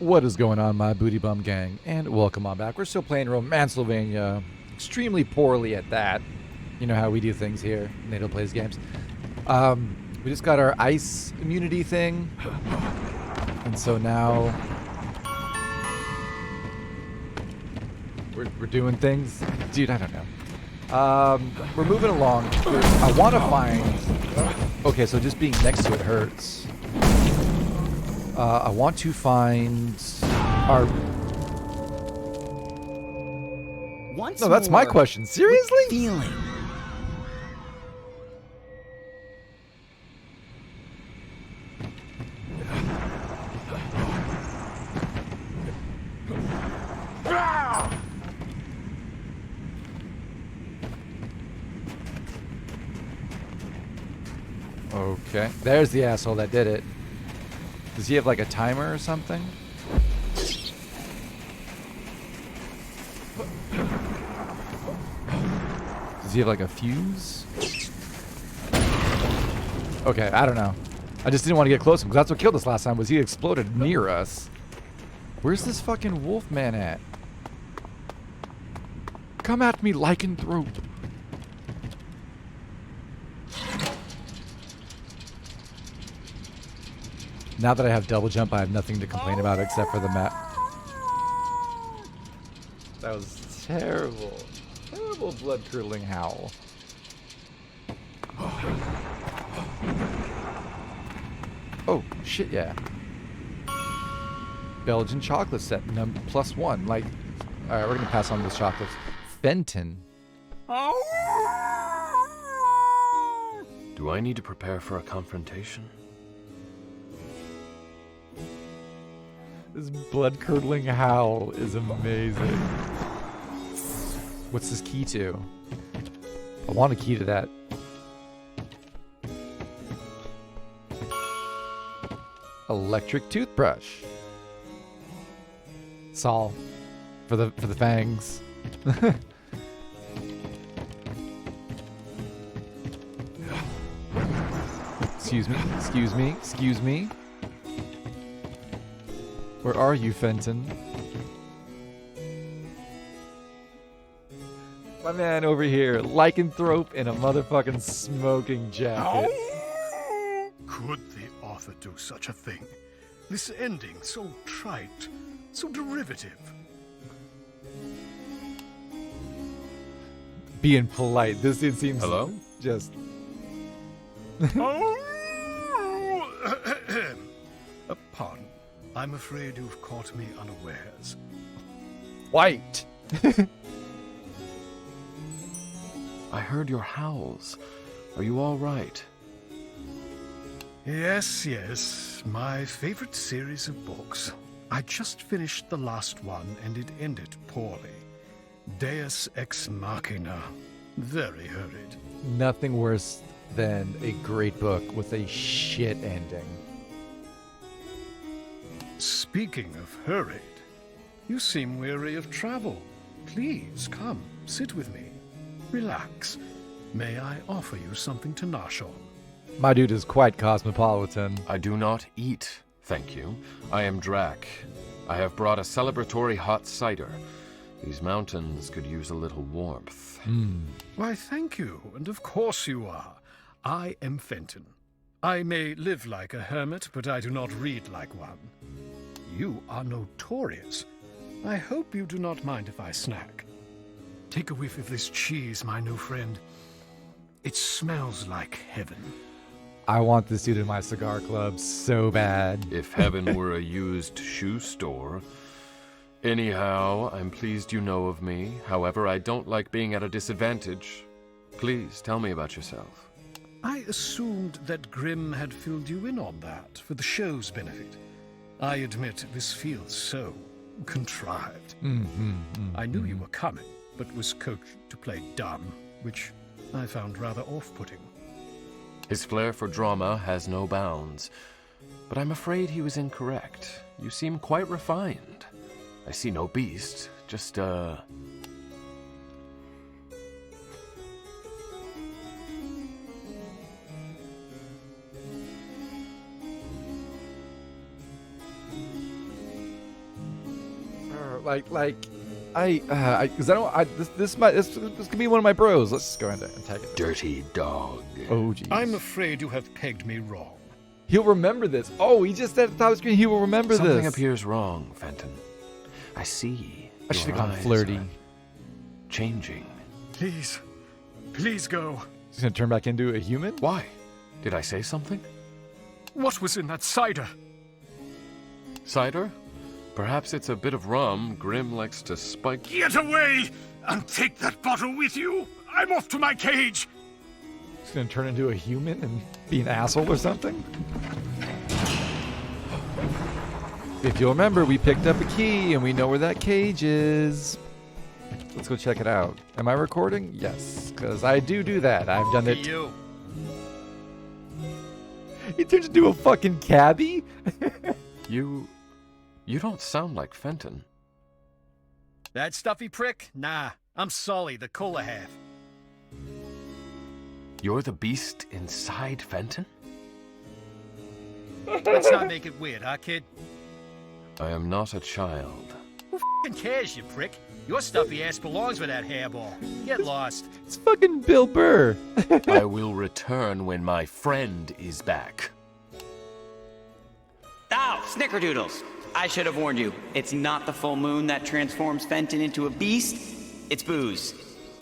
What is going on, my booty bum gang? And welcome on back. We're still playing Romancelvania, extremely poorly at that. You know how we do things here. NATO plays games. We just got our ice immunity thing, and so now we're doing things. Dude, I don't know. We're moving along. I want to find. Okay, so just being next to it hurts. I want to find our... Once No, that's my question. Seriously? Feeling. Okay, there's the asshole that did it. Does he have like a timer or something? Does he have like a fuse? Okay, I don't know. I just didn't want to get close to him because that's what killed us last time was he exploded near us. Where's this fucking wolf man at? Come at me, lycanthrope. Now that I have double jump, I have nothing to complain about except for the map. That was terrible. Terrible blood-curdling howl. Oh, shit, yeah. Belgian chocolate set, +1. Like, alright, we're gonna pass on those chocolates. Fenton. Do I need to prepare for a confrontation? This blood-curdling howl is amazing. What's this key to? I want a key to that. Electric toothbrush. Saul. For the fangs. Excuse me, excuse me, excuse me. Where are you, Fenton? My man over here, lycanthrope in a motherfucking smoking jacket. Could the author do such a thing? This ending, so trite, so derivative. Being polite. This dude seems Hello? just... Pardon. I'm afraid you've caught me unawares. white. I heard your howls. Are you all right? Yes, yes. My favorite series of books. I just finished the last one, and it ended poorly. Deus ex machina. Very hurried. Nothing worse than a great book with a shit ending. Speaking of hurried, you seem weary of travel. Please, come, sit with me. Relax. May I offer you something to nosh on? My dude is quite cosmopolitan. I do not eat, thank you. I am Drac. I have brought a celebratory hot cider. These mountains could use a little warmth. Why, thank you, and of course you are. I am Fenton. I may live like a hermit, but I do not read like one. You are notorious. I hope you do not mind if I snack. Take a whiff of this cheese, my new friend. It smells like heaven. I want this dude in my cigar club so bad. If heaven were a used shoe store. Anyhow, I'm pleased you know of me. However, I don't like being at a disadvantage. Please, tell me about yourself. I assumed that Grimm had filled you in on that for the show's benefit. I admit this feels so contrived. I knew you were coming, but was coached to play dumb, which I found rather off-putting. His flair for drama has no bounds, but I'm afraid he was incorrect. You seem quite refined. I see no beast, just This could be one of my bros. Let's just go ahead and tag it. Dirty dog. Oh, geez. I'm afraid you have pegged me wrong. He'll remember this. Oh, he just said at the top of the screen he will remember Something this. appears wrong, Fenton. I see. I should have Your gone eyes flirty. are changing. Please. Please go. He's gonna turn back into a human? Why? Did I say something? What was in that cider? Cider? Perhaps it's a bit of rum. Grim likes to spike. Get away and take that bottle with you. I'm off to my cage. He's gonna turn into a human and be an asshole or something? If you'll remember, we picked up a key and we know where that cage is. Let's go check it out. Am I recording? Yes, because I do that. I've done it. You. He turns into a fucking cabbie? You don't sound like Fenton. That stuffy prick? Nah, I'm Sully, the cooler half. You're the beast inside Fenton? Let's not make it weird, huh, kid? I am not a child. Who f***ing cares, you prick? Your stuffy ass belongs with that hairball. Get lost. It's fucking Bill Burr. I will return when my friend is back. Ow, snickerdoodles. I should have warned you. It's not the full moon that transforms Fenton into a beast. It's booze.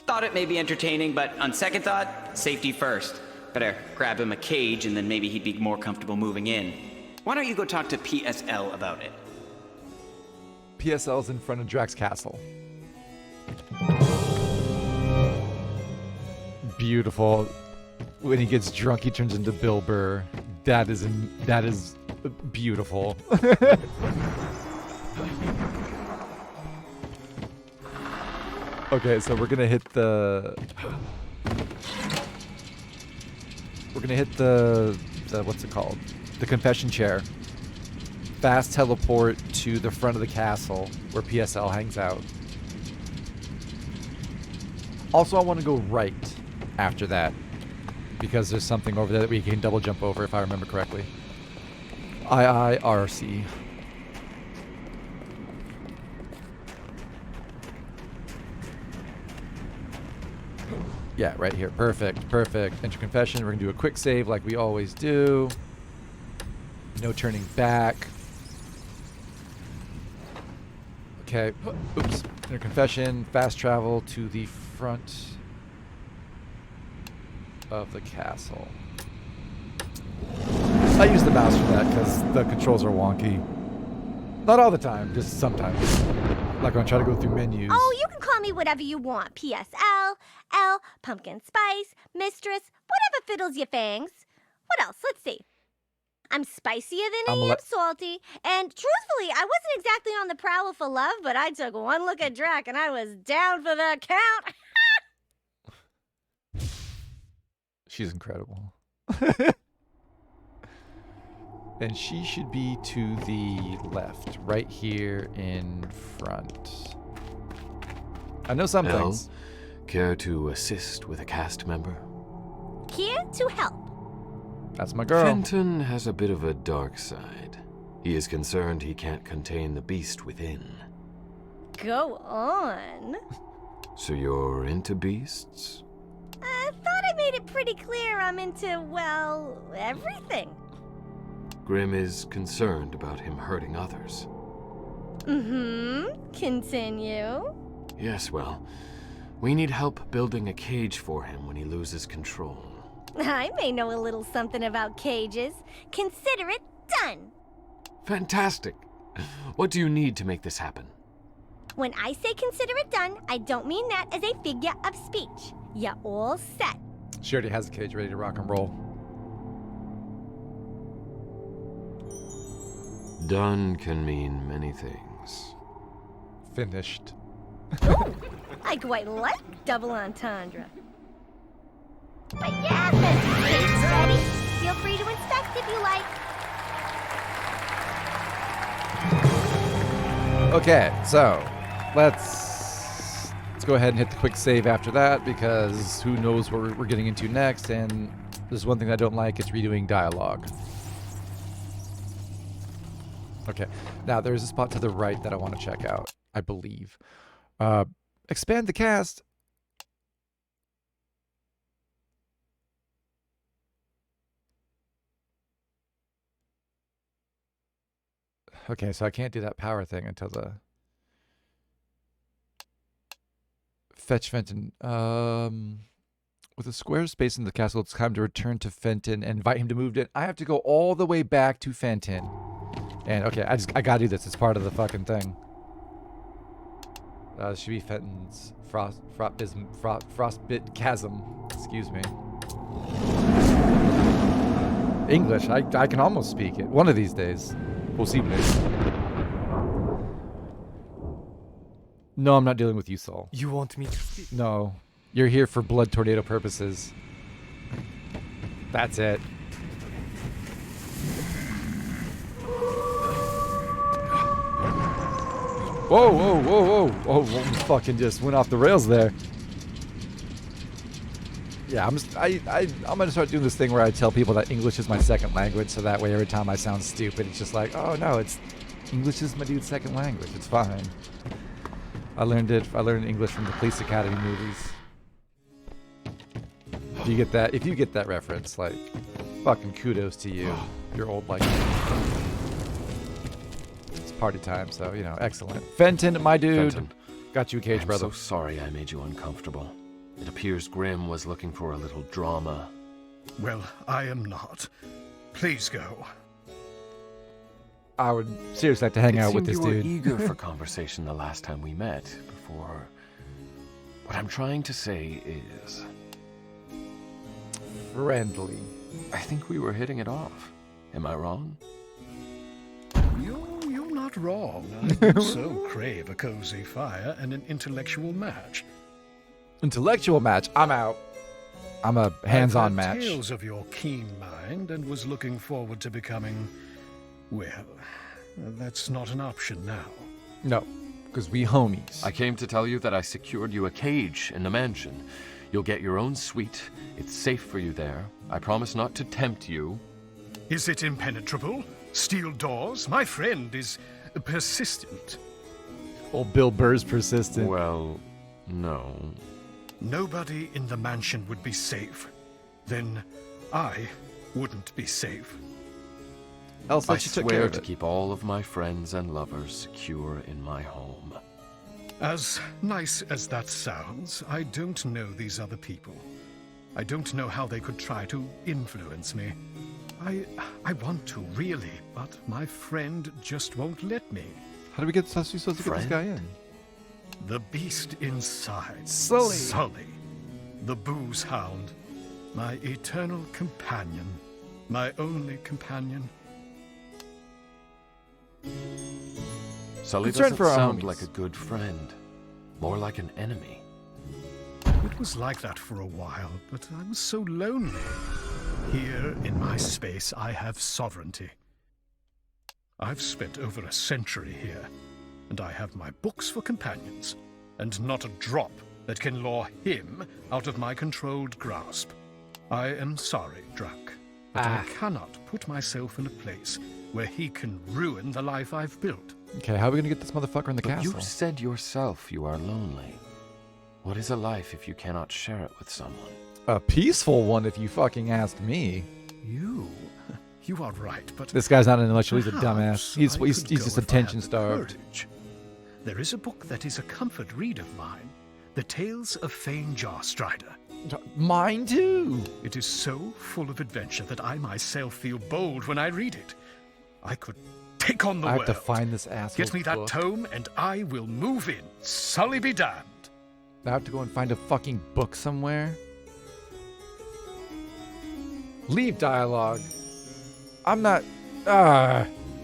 Thought it may be entertaining, but on second thought, safety first. Better grab him a cage and then maybe he'd be more comfortable moving in. Why don't you go talk to PSL about it? PSL's in front of Drax Castle. Beautiful. When he gets drunk, he turns into Bill Burr. That is beautiful. Okay, so we're gonna hit the what's it called? The confession chair. Fast teleport to the front of the castle where PSL hangs out. Also, I want to go right after that because there's something over there that we can double jump over if I remember correctly. IIRC. Yeah, right here. Perfect. Perfect. Enter confession. We're going to do a quick save like we always do. No turning back. Okay. Oops. Enter confession. Fast travel to the front of the castle. I use the mouse for that because the controls are wonky. Not all the time, just sometimes. Like when I try to go through menus. Oh, you can call me whatever you want. PSL, L, pumpkin spice, mistress, whatever fiddles your fangs. What else? Let's see. I'm spicier than I am salty. And truthfully, I wasn't exactly on the prowl for love, but I took one look at Drac and I was down for the count. She's incredible. And she should be to the left, right here in front. I know some things. Care to assist with a cast member? Here to help. That's my girl. Fenton has a bit of a dark side. He is concerned he can't contain the beast within. Go on. So you're into beasts? I thought I made it pretty clear I'm into, well, everything. Grim is concerned about him hurting others. Continue. Yes, well, we need help building a cage for him when he loses control. I may know a little something about cages. Consider it done. Fantastic! What do you need to make this happen? When I say consider it done, I don't mean that as a figure of speech. You're all set. She already has a cage ready to rock and roll. Done can mean many things. Finished. I quite like double entendre. But yeah, the cage's ready. Feel free to inspect if you like. Okay, so let's go ahead and hit the quick save after that because who knows what we're getting into next, and there's one thing I don't like, it's redoing dialogue. Okay, now there's a spot to the right that I want to check out. I believe. Expand the cast. Okay, so I can't do that power thing until the fetch Fenton. With a square space in the castle, it's time to return to Fenton and invite him to move in. I have to go all the way back to Fenton. And okay, I gotta do this. It's part of the fucking thing. It should be Fenton's frostbit chasm. Excuse me. English. I can almost speak it. One of these days. Possible. No, I'm not dealing with you, Saul. You want me to speak? No. You're here for blood tornado purposes. That's it. Whoa, whoa, whoa, whoa. Oh, fucking just went off the rails there. Yeah, I'm gonna start doing this thing where I tell people that English is my second language, so that way every time I sound stupid, it's just like, oh no, it's English is my dude's second language. It's fine. I learned English from the Police Academy movies. Do you get that? If you get that reference, like, fucking kudos to you. You're old like me. It's party time, so, you know, excellent. Fenton, my dude. Fenton, got you a cage, I'm brother. so sorry I made you uncomfortable. It appears Grimm was looking for a little drama. Well, I am not. Please go. I would seriously like to hang out with this you were dude. eager for conversation the last time we met, before... What I'm trying to say is... Friendly. I think we were hitting it off. Am I wrong? You're not wrong. I do so crave a cozy fire and an intellectual match. Intellectual match. I'm out. I'm a hands-on I've heard match. tales of your keen mind and was looking forward to becoming... Well, that's not an option now. No, because we homies. I came to tell you that I secured you a cage in the mansion. You'll get your own suite. It's safe for you there. I promise not to tempt you. Is it impenetrable? Steel doors? My friend is persistent. Old Bill Burr's persistent. Well, no. Nobody in the mansion would be safe. Then I wouldn't be safe. Elsa, I she took care swear of to it. keep all of my friends and lovers secure in my home. As nice as that sounds, I don't know these other people. I don't know how they could try to influence me. I want to, really, but my friend just won't let me. How do we supposed to get this guy in? The beast inside. Sully. Sully. The booze hound. My eternal companion. My only companion. Sully Concern doesn't for our sound homies. like a good friend. More like an enemy. It was like that for a while, but I was so lonely. Here, in my space, I have sovereignty. I've spent over a century here, and I have my books for companions, and not a drop that can lure him out of my controlled grasp. I am sorry, Drac, but I cannot put myself in a place where he can ruin the life I've built. Okay, how are we gonna get this motherfucker in the But castle? you said yourself you are lonely. What is a life if you cannot share it with someone? A peaceful one, if you fucking ask me. You are right, but... This guy's not an intellectual, he's a perhaps dumbass. He's I could just go if I had attention the starved. courage. There is a book that is a comfort read of mine, The Tales of Fane Jarstrider. Mine too. It is so full of adventure that I myself feel bold when I read it. I could take on the I world. have to find this asshole. Get me that tome and I will move in. Sully be damned. I have to go and find a fucking book somewhere. Leave dialogue. I'm not.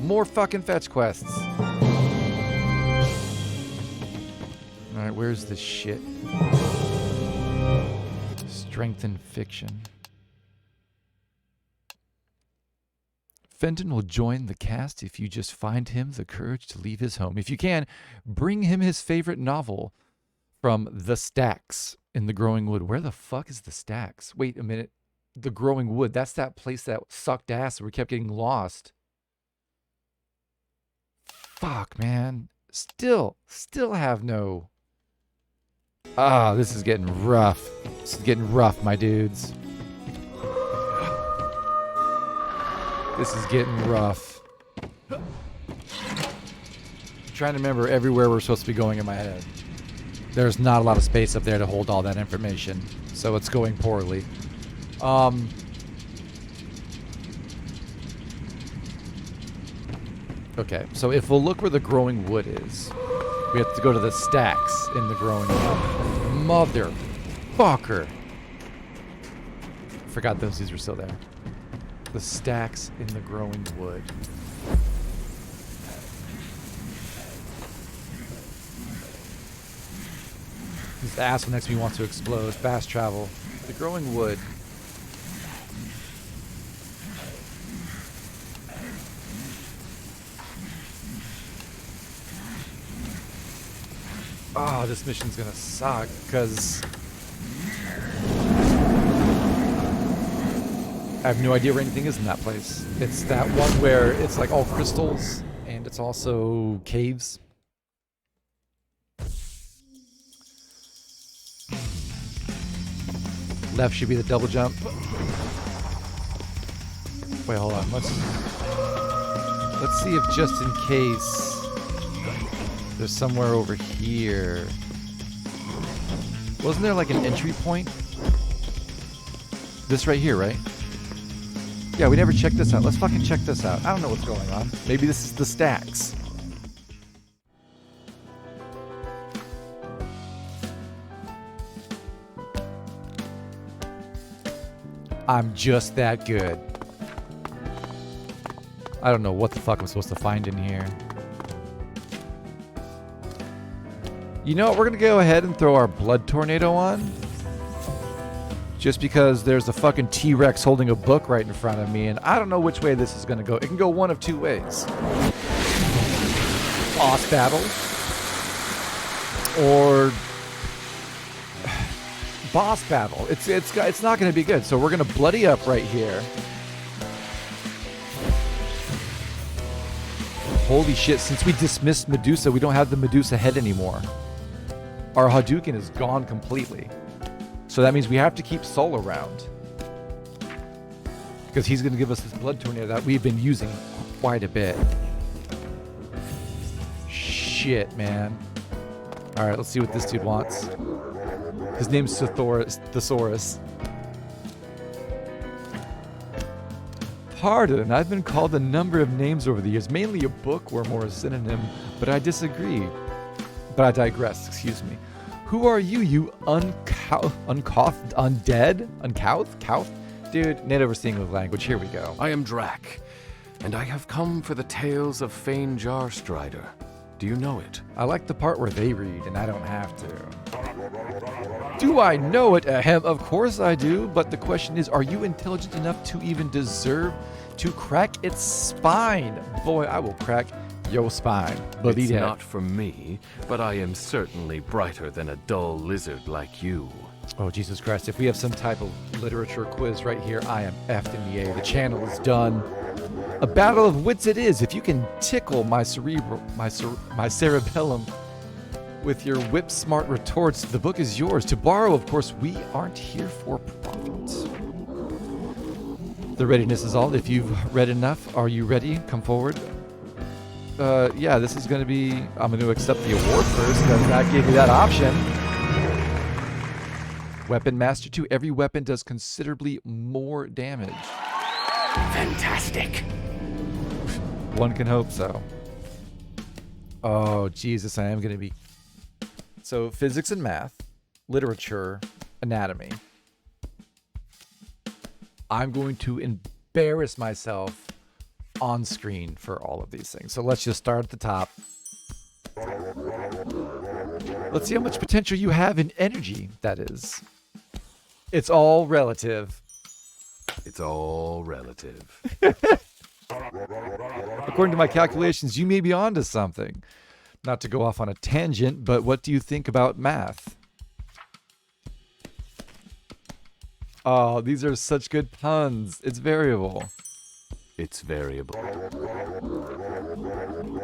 More fucking fetch quests. Alright, where's this shit? Strengthen fiction. Fenton will join the cast if you just find him the courage to leave his home. If you can, bring him his favorite novel from The Stacks in the Growing Wood. Where the fuck is The Stacks? Wait a minute. The Growing Wood. That's that place that sucked ass and we kept getting lost. Fuck, man. Still have no... Ah, this is getting rough. This is getting rough, my dudes. This is getting rough. I'm trying to remember everywhere we're supposed to be going in my head. There's not a lot of space up there to hold all that information, so it's going poorly. Okay, so if we'll look where the growing wood is, we have to go to the stacks in the growing wood. Motherfucker! Forgot these were still there. The stacks in the growing wood. This asshole next to me wants to explode. Fast travel. The growing wood. Oh, this mission's gonna suck, because I have no idea where anything is in that place. It's that one where it's like all crystals, and it's also caves. Left should be the double jump. Wait, hold on. Let's see if just in case there's somewhere over here. Wasn't there like an entry point? This right here, right? Yeah, we never checked this out. Let's fucking check this out. I don't know what's going on. Maybe this is the stacks. I'm just that good. I don't know what the fuck I'm supposed to find in here. You know what? We're gonna go ahead and throw our blood tornado on. Just because there's a fucking T-Rex holding a book right in front of me, and I don't know which way this is gonna go. It can go one of two ways. Boss battle. Or boss battle. It's not gonna be good. So we're gonna bloody up right here. Holy shit, since we dismissed Medusa, we don't have the Medusa head anymore. Our Hadouken is gone completely. So that means we have to keep Sol around. Because he's going to give us this blood tornado that we've been using quite a bit. Shit, man. Alright, let's see what this dude wants. His name's Thesaurus. Pardon, I've been called a number of names over the years, mainly a bookworm or a synonym, but I disagree. But I digress, excuse me. Who are you, you uncouth, undead? Uncouth? Dude, native overseeing of language, here we go. I am Drac, and I have come for the tales of Fane Jarstrider. Do you know it? I like the part where they read, and I don't have to. Do I know it? Ahem, of course I do, but the question is, are you intelligent enough to even deserve to crack its spine? Boy, I will crack your spine. It's not for me, but I am certainly brighter than a dull lizard like you. Oh, Jesus Christ. If we have some type of literature quiz right here, I am effed in the A. The channel is done. A battle of wits it is. If you can tickle my cerebellum with your whip-smart retorts, the book is yours. To borrow, of course, we aren't here for profits. The readiness is all. If you've read enough, are you ready? Come forward. Yeah, this is going to be... I'm going to accept the award first, because that gave me that option. Weapon Master 2. Every weapon does considerably more damage. Fantastic. One can hope so. Oh, Jesus, I am going to be... So, physics and math, literature, anatomy. I'm going to embarrass myself on screen for all of these things. So let's just start at the top. Let's see how much potential you have in energy, that is. It's all relative. It's all relative. According to my calculations, you may be onto something. Not to go off on a tangent, but what do you think about math? Oh, these are such good puns. It's variable. It's variable.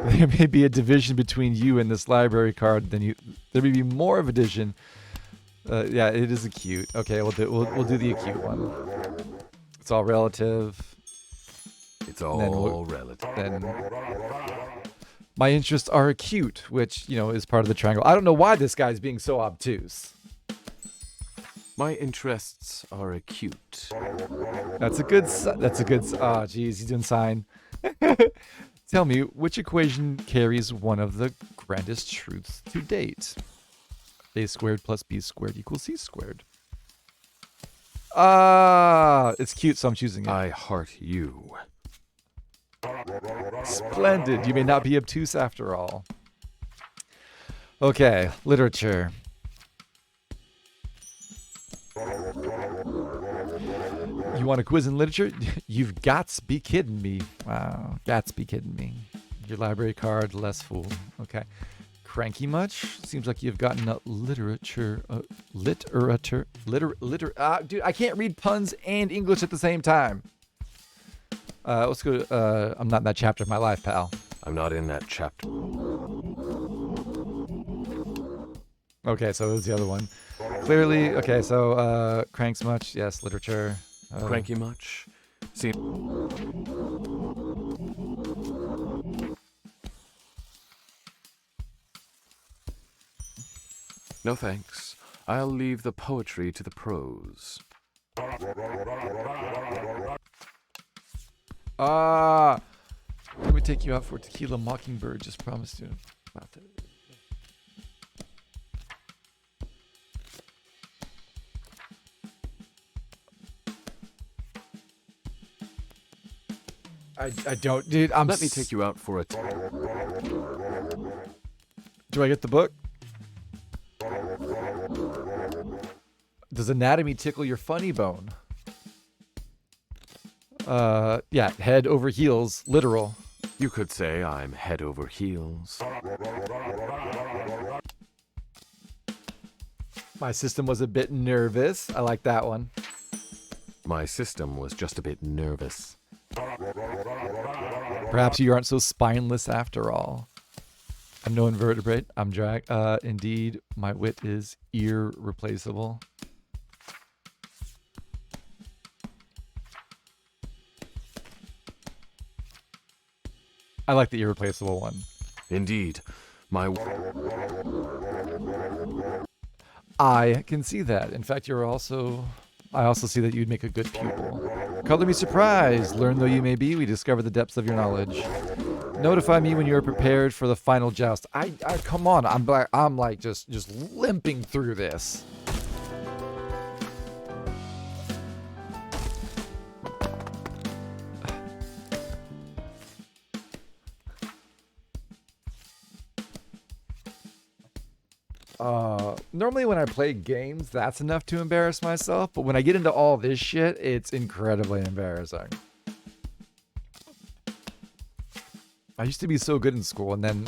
There may be a division between you and this library card than you. There may be more of a division. Yeah, it is acute. Okay, we'll do the acute one. It's all relative. It's all relative. Then my interests are acute, which is part of the triangle. I don't know why this guy's being so obtuse. My interests are acute. That's a good. Oh, geez, he's doing sign. Tell me, which equation carries one of the grandest truths to date? A squared plus b squared equals c squared. It's cute, so I'm choosing it. I heart you. Splendid. You may not be obtuse after all. Okay, literature. You want a quiz in literature? You've got to be kidding me. Wow, got to be kidding me. Your library card, less fool. Okay. Cranky much? Seems like you've gotten a literature. Dude, I can't read puns and English at the same time. Let's go. I'm not in that chapter of my life, pal. I'm not in that chapter. Okay, so it was the other one. Clearly, okay, so cranks much? Yes, literature. Cranky much? See. No thanks. I'll leave the poetry to the prose. Let me take you out for tequila mockingbird. Just promised you. I don't, dude. Let me take you out for a. Do I get the book? Does anatomy tickle your funny bone? Yeah, head over heels, literal. You could say I'm head over heels. My system was a bit nervous. I like that one. My system was just a bit nervous. Perhaps you aren't so spineless after all. I'm no invertebrate. I'm drag. Indeed, my wit is irreplaceable. I like the irreplaceable one. Indeed, my. I can see that. In fact, I also see that you'd make a good pupil. Color me surprised. Learn though you may be, we discover the depths of your knowledge. Notify me when you are prepared for the final joust. I come on. I'm like just limping through this. Normally when I play games, that's enough to embarrass myself. But when I get into all this shit, it's incredibly embarrassing. I used to be so good in school, and then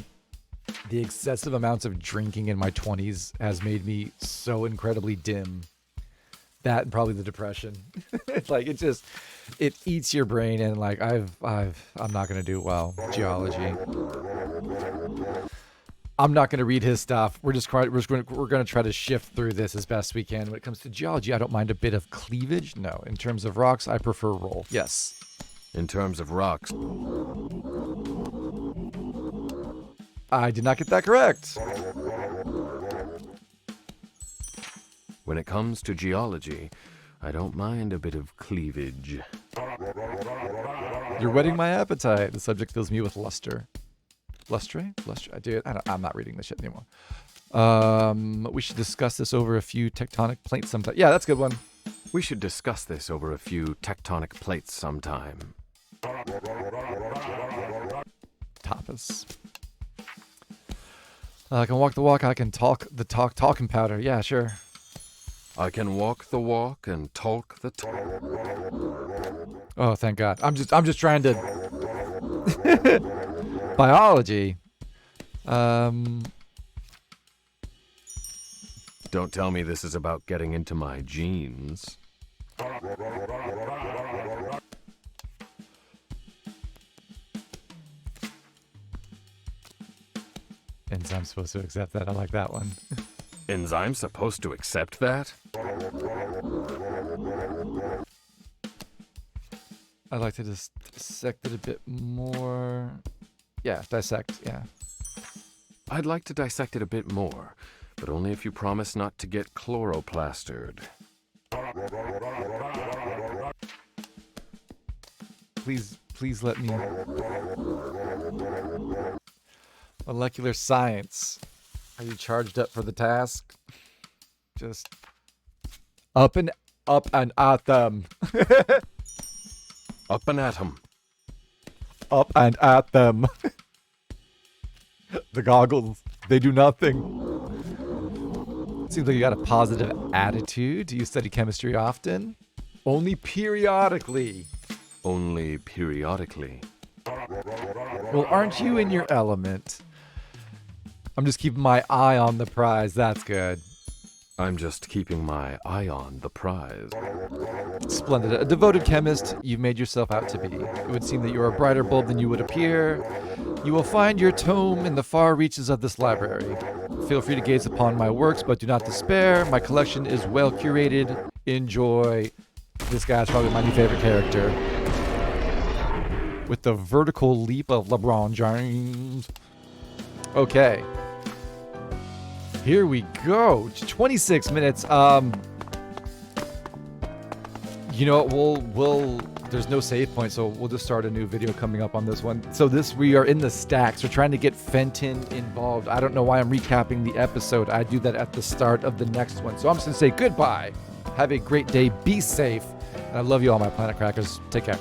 the excessive amounts of drinking in my 20s has made me so incredibly dim. That and probably the depression. It's like it eats your brain, and like I'm not gonna do well. Geology. I'm not going to read his stuff. We're going to try to shift through this as best we can. When it comes to geology, I don't mind a bit of cleavage. No, in terms of rocks, I prefer roll. Yes. In terms of rocks, I did not get that correct. When it comes to geology, I don't mind a bit of cleavage. You're whetting my appetite. The subject fills me with luster. Lustre? Dude, I'm not reading this shit anymore. We should discuss this over a few tectonic plates sometime. Yeah, that's a good one. We should discuss this over a few tectonic plates sometime. Tapas. I can walk the walk. I can talk the talking powder. Yeah, sure. I can walk the walk and talk the talk. Oh, thank God. I'm just trying to. Biology. Don't tell me this is about getting into my genes. Enzyme's supposed to accept that. I like that one. Enzyme's supposed to accept that? I'd like to just dissect it a bit more. Yeah, dissect, yeah. I'd like to dissect it a bit more, but only if you promise not to get chloroplastered. Please let me. Molecular science. Are you charged up for the task? Just up and at them. Up and at 'em. Up and at them. The goggles, they do nothing. Seems like you got a positive attitude. Do you study chemistry often? Only periodically. Only periodically. Well, aren't you in your element? I'm just keeping my eye on the prize. That's good. I'm just keeping my eye on the prize. Splendid. A devoted chemist you've made yourself out to be. It would seem that you're a brighter bulb than you would appear. You will find your tome in the far reaches of this library. Feel free to gaze upon my works, but do not despair. My collection is well curated. Enjoy. This guy's probably my new favorite character. With the vertical leap of LeBron James. Okay. Here we go. 26 minutes. You know what? We'll there's no save point, so we'll just start a new video coming up on this one. So we are in the stacks. We're trying to get Fenton involved. I don't know why I'm recapping the episode. I do that at the start of the next one. So I'm just gonna say goodbye. Have a great day. Be safe. And I love you all, my planet crackers. Take care.